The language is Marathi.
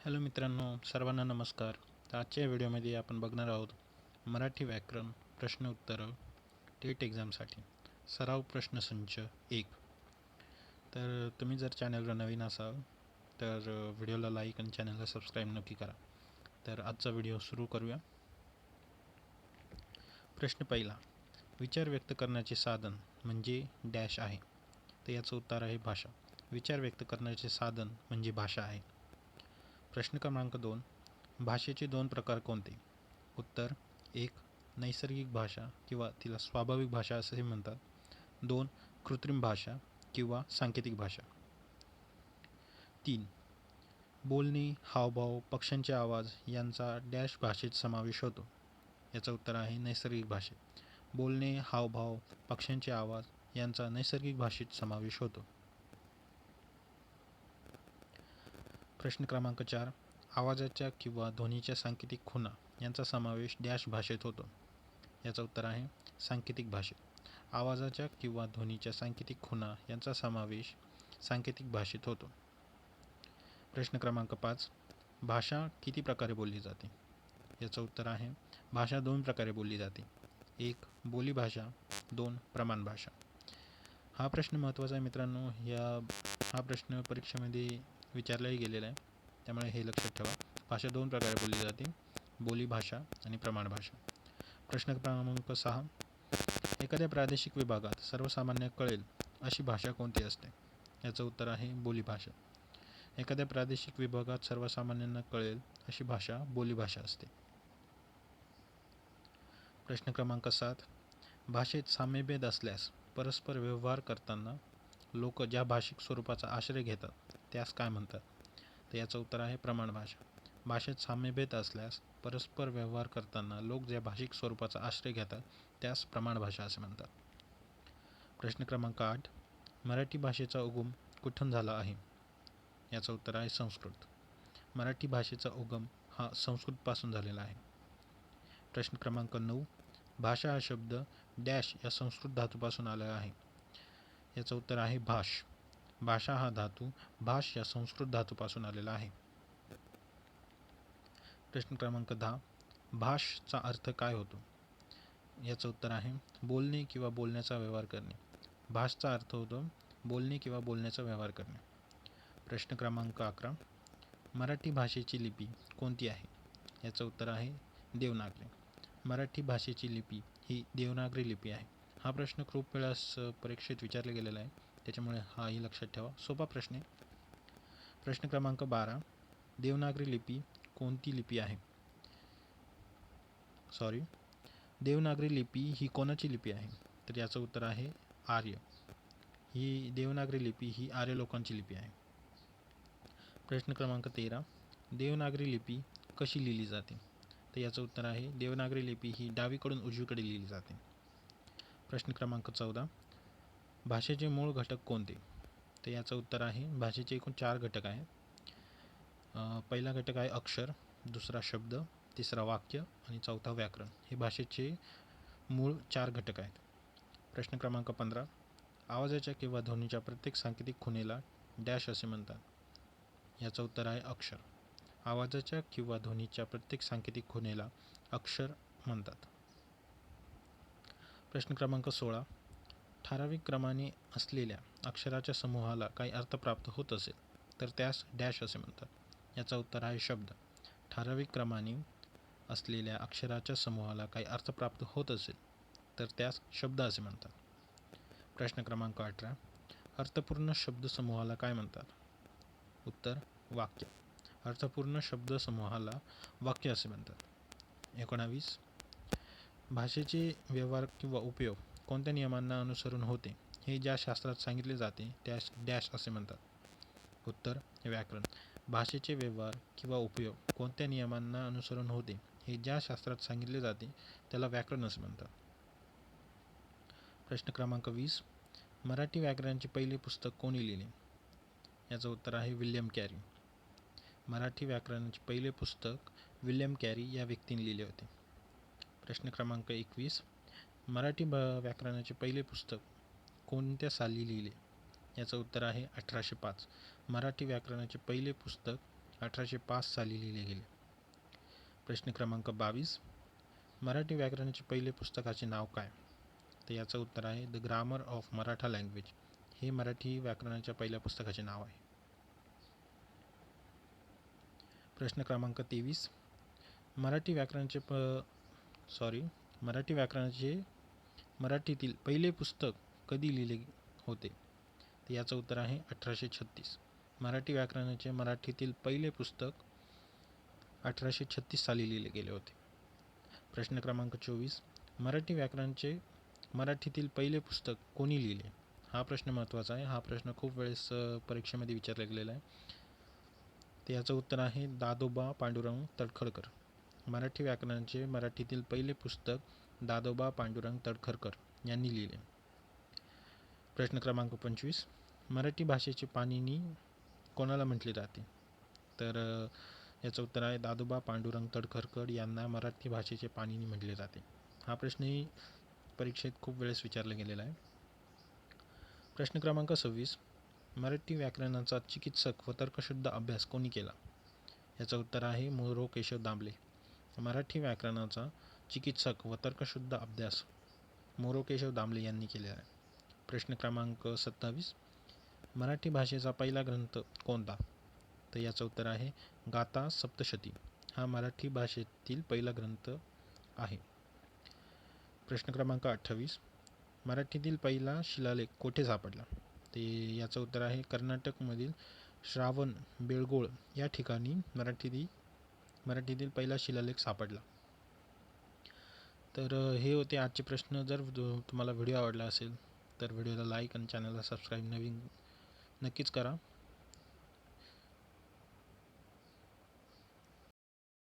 हॅलो मित्रांनो, सर्वांना नमस्कार. तर आजच्या व्हिडिओमध्ये आपण बघणार आहोत मराठी व्याकरण प्रश्न उत्तरं टेट एक्झामसाठी सराव प्रश्नसंच 1. तर तुम्ही जर चॅनलवर नवीन असाल तर व्हिडिओला लाईक आणि चॅनलला सबस्क्राईब नक्की करा. तर आजचा व्हिडिओ सुरू करूया. प्रश्न पहिला, विचार व्यक्त करण्याचे साधन म्हणजे डॅश आहे. तर याचं उत्तर आहे भाषा. विचार व्यक्त करण्याचे साधन म्हणजे भाषा आहे. प्रश्न क्रमांक 2, भाषेचे 2 प्रकार कोणते? उत्तर 1. नैसर्गिक भाषा किंवा तिला स्वाभाविक भाषा असेही म्हणतात. 2. कृत्रिम भाषा किंवा सांकेतिक भाषा. 3. बोलणे, हावभाव, पक्ष्यांचे आवाज यांचा डॅश भाषेत समावेश होतो. याचं उत्तर आहे नैसर्गिक भाषेत. बोलणे, हावभाव, पक्ष्यांचे आवाज यांचा नैसर्गिक भाषेत समावेश होतो. प्रश्न क्रमांक 4, आवाजाच्या किंवा ध्वनीच्या सांकेतिक खुणा यांचा समावेश डॅश भाषेत होतो. याचं उत्तर आहे सांकेतिक भाषेत. आवाजाच्या किंवा ध्वनीच्या सांकेतिक खुणा यांचा समावेश सांकेतिक भाषेत होतो. प्रश्न क्रमांक 5, भाषा किती प्रकारे बोलली जाते? याचं उत्तर आहे भाषा 2 प्रकारे बोलली जाते. 1. बोलीभाषा, 2. प्रमाण भाषा. हा प्रश्न महत्त्वाचा आहे मित्रांनो. हा प्रश्न परीक्षेमध्ये विचारलाही गेलेला आहे, त्यामुळे हे लक्षात ठेवा. भाषा 2 प्रकारे बोलली जाते, बोलीभाषा आणि प्रमाण भाषा. प्रश्न क्रमांक 6, एखाद्या प्रादेशिक विभागात सर्वसामान्य कळेल अशी भाषा कोणती असते? याचं उत्तर आहे बोलीभाषा. एखाद्या प्रादेशिक विभागात सर्वसामान्यांना कळेल अशी भाषा बोलीभाषा असते. प्रश्न क्रमांक 7, भाषेत साम्यभेद असल्यास परस्पर व्यवहार करताना लोक ज्या भाषिक स्वरूपाचा आश्रय घेतात त्यास काय म्हणतात? तर याचं उत्तर आहे प्रमाण भाषा. भाषेत साम्यभेद असल्यास परस्पर व्यवहार करताना लोक ज्या भाषिक स्वरूपाचा आश्रय घेतात त्यास प्रमाण भाषा असे म्हणतात. प्रश्न क्रमांक 8, मराठी भाषेचा उगम कुठून झाला आहे? याचं उत्तर आहे संस्कृत. मराठी भाषेचा उगम हा संस्कृतपासून झालेला आहे. प्रश्न क्रमांक 9, भाषा हा शब्द डॅश या संस्कृत धातूपासून आला आहे. याचं उत्तर आहे भाष. भाषा हा धातू भाष या संस्कृत धातूपासून आलेला आहे. प्रश्न क्रमांक 10, भाषचा अर्थ काय होतो? याचं उत्तर आहे बोलणे किंवा बोलण्याचा व्यवहार करणे. भाषचा अर्थ होतो बोलणे किंवा बोलण्याचा व्यवहार करणे. प्रश्न क्रमांक 11, मराठी भाषेची लिपी कोणती आहे? याचं उत्तर आहे देवनागरी. मराठी भाषेची लिपी ही देवनागरी लिपी आहे. हा प्रश्न खूप वेळास परीक्षेत विचारला गेलेला आहे, त्याच्यामुळे हाही लक्षात ठेवा. सोपा प्रश्न आहे. प्रश्न क्रमांक 12, देवनागरी लिपी कोणती लिपी आहे? देवनागरी लिपी ही कोणाची लिपी आहे? तर याचं उत्तर आहे आर्य. ही देवनागरी लिपी ही आर्य लोकांची लिपी आहे. प्रश्न क्रमांक 13, देवनागरी लिपी कशी लिहिली जाते? तर याचं उत्तर आहे देवनागरी लिपी ही डावीकडून उजवीकडे लिहिली जाते. प्रश्न क्रमांक 14, भाषेचे मूळ घटक कोणते? तर याचं उत्तर आहे भाषेचे एकूण 4 घटक आहेत. पहिला घटक आहे अक्षर, दुसरा शब्द, तिसरा वाक्य आणि चौथा व्याकरण. हे भाषेचे मूळ 4 घटक आहेत. प्रश्न क्रमांक 15, आवाजाच्या किंवा ध्वनीच्या प्रत्येक सांकेतिक खुणेला डॅश असे म्हणतात. याचं उत्तर आहे अक्षर. आवाजाच्या किंवा ध्वनीच्या प्रत्येक सांकेतिक खुणेला अक्षर म्हणतात. प्रश्न क्रमांक 16, ठराविक क्रमाने असलेल्या अक्षराच्या समूहाला काही अर्थ प्राप्त होत असेल तर त्यास डॅश असे म्हणतात. याचं उत्तर आहे शब्द. ठराविक क्रमाने असलेल्या अक्षराच्या समूहाला काही अर्थ प्राप्त होत असेल तर त्यास शब्द असे म्हणतात. प्रश्न क्रमांक 18, अर्थपूर्ण शब्दसमूहाला काय म्हणतात? उत्तर वाक्य. अर्थपूर्ण शब्दसमूहाला वाक्य असे म्हणतात. 19, भाषेचे व्यवहार किंवा उपयोग कोणत्या नियमांना अनुसरून होते हे ज्या शास्त्रात सांगितले जाते त्यास डॅश असे म्हणतात. उत्तर व्याकरण. भाषेचे व्यवहार किंवा उपयोग कोणत्या नियमांना अनुसरून होते हे ज्या शास्त्रात सांगितले जाते त्याला व्याकरण असे म्हणतात. प्रश्न क्रमांक 20, मराठी व्याकरणाचे पहिले पुस्तक कोणी लिहिले? याचं उत्तर आहे विल्यम कॅरी. मराठी व्याकरणाचे पहिले पुस्तक विल्यम कॅरी या व्यक्तीने लिहिले होते. प्रश्न क्रमांक 21, मराठी व्याकरणाचे पहिले पुस्तक कोणत्या साली लिहिले? याचं उत्तर आहे 1805. मराठी व्याकरणाचे पहिले पुस्तक 1805 साली लिहिले गेले. प्रश्न क्रमांक 22. मराठी व्याकरणाचे पहिले पुस्तकाचे नाव काय? तर याचं उत्तर आहे the grammar of Maratha language. हे मराठी व्याकरणाच्या पहिल्या पुस्तकाचे नाव आहे. प्रश्न क्रमांक 23. मराठी व्याकरणाचे मराठीतील पहिले पुस्तक कधी लिहिले होते? तर याचं उत्तर आहे 1836. मराठी व्याकरणाचे मराठीतील पहिले पुस्तक 1836 साली लिहिले गेले होते. प्रश्न क्रमांक 24. मराठी व्याकरणाचे मराठीतील पहिले पुस्तक कोणी लिहिले? हा प्रश्न महत्त्वाचा आहे. हा प्रश्न खूप वेळेस परीक्षेमध्ये विचारला गेलेला आहे. तर याचं उत्तर आहे दादोबा पांडुरंग तळखरकर. मराठी व्याकरणाचे मराठीतील पहिले पुस्तक दादोबा पांडुरंग तळखरकर यांनी लिहिले. प्रश्न क्रमांक 25. मराठी भाषेचे पाणिनी कोणाला म्हटले जाते? तर याचं उत्तर आहे दादोबा पांडुरंग तळखरकर यांना मराठी भाषेचे पाणिनी म्हटले जाते. हा प्रश्नही परीक्षेत खूप वेळेस विचारला गेलेला आहे. प्रश्न क्रमांक 26. मराठी व्याकरणाचा चिकित्सक व तर्कशुद्ध अभ्यास कोणी केला? याचं उत्तर आहे मोरो केशव दामले. मराठी व्याकरणाचा चिकित्सक व तर्कशुद्ध अभ्यास मोरो केशव दामले यांनी केलेला आहे. प्रश्न क्रमांक 27. मराठी भाषेचा पहिला ग्रंथ कोणता? तर याचं उत्तर आहे गाथा सप्तशती. हा मराठी भाषेतील पहिला ग्रंथ आहे. प्रश्न क्रमांक 28. मराठीतील पहिला शिलालेख कोठे सापडला? ते याचं उत्तर आहे कर्नाटकमधील श्रावण बेळगोळ या ठिकाणी मराठीतील पहिला शिलालेख सापडला. तर हे होते आजचे प्रश्न. जर तुम्हाला व्हिडिओ आवडला असेल तर व्हिडिओला लाईक आणि चॅनलला सबस्क्राईब नक्कीच करा.